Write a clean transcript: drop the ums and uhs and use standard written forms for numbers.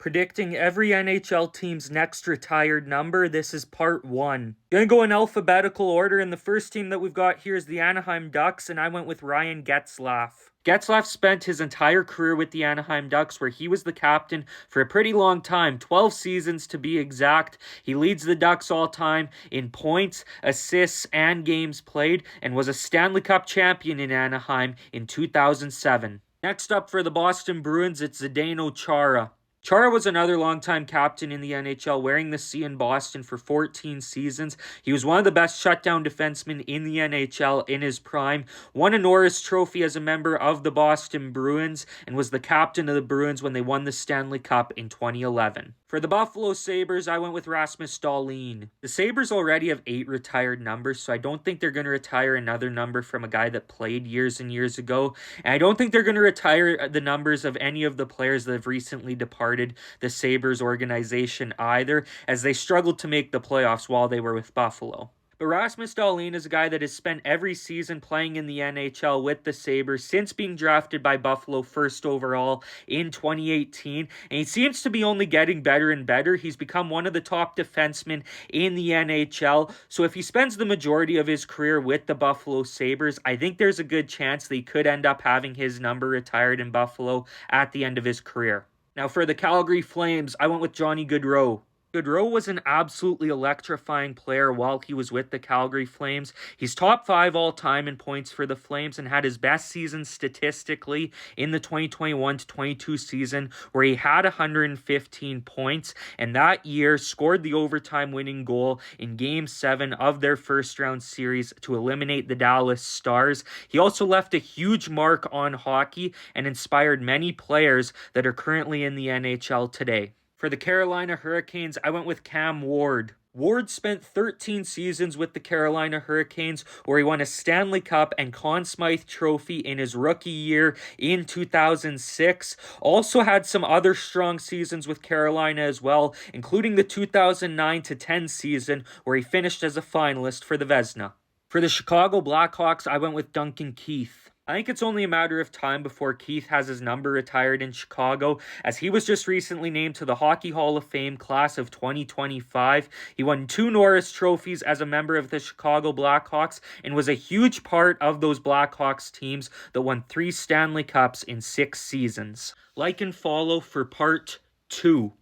Predicting every NHL team's next retired number. This is part one. Gonna go in alphabetical order, and the first team that we've got here is the Anaheim Ducks, and I went with Ryan Getzlaf. Getzlaf spent his entire career with the Anaheim Ducks, where he was the captain for a pretty long time, 12 seasons to be exact. He leads the Ducks all time in points, assists, and games played, and was a Stanley Cup champion in Anaheim in 2007. Next up for the Boston Bruins, it's Zdeno Chara. Chara was another longtime captain in the NHL, wearing the C in Boston for 14 seasons. He was one of the best shutdown defensemen in the NHL in his prime, won a Norris Trophy as a member of the Boston Bruins, and was the captain of the Bruins when they won the Stanley Cup in 2011. For the Buffalo Sabres, I went with Rasmus Dahlin. The Sabres already have 8 retired numbers, so I don't think they're going to retire another number from a guy that played years and years ago. And I don't think they're going to retire the numbers of any of the players that have recently departed the Sabres organization either, as they struggled to make the playoffs while they were with Buffalo. But Rasmus Dahlin is a guy that has spent every season playing in the NHL with the Sabres since being drafted by Buffalo first overall in 2018. And he seems to be only getting better and better. He's become one of the top defensemen in the NHL. So if he spends the majority of his career with the Buffalo Sabres, I think there's a good chance that he could end up having his number retired in Buffalo at the end of his career. Now for the Calgary Flames, I went with Johnny Gaudreau. Gaudreau was an absolutely electrifying player while he was with the Calgary Flames. He's top 5 all-time in points for the Flames and had his best season statistically in the 2021-22 season, where he had 115 points, and that year scored the overtime winning goal in Game 7 of their first-round series to eliminate the Dallas Stars. He also left a huge mark on hockey and inspired many players that are currently in the NHL today. For the Carolina Hurricanes, I went with Cam Ward. Ward spent 13 seasons with the Carolina Hurricanes, where he won a Stanley Cup and Conn Smythe Trophy in his rookie year in 2006. Also had some other strong seasons with Carolina as well, including the 2009-10 season, where he finished as a finalist for the Vezina. For the Chicago Blackhawks, I went with Duncan Keith. I think it's only a matter of time before Keith has his number retired in Chicago, as he was just recently named to the Hockey Hall of Fame class of 2025. He won 2 Norris trophies as a member of the Chicago Blackhawks and was a huge part of those Blackhawks teams that won 3 Stanley Cups in 6 seasons. Like and follow for part 2.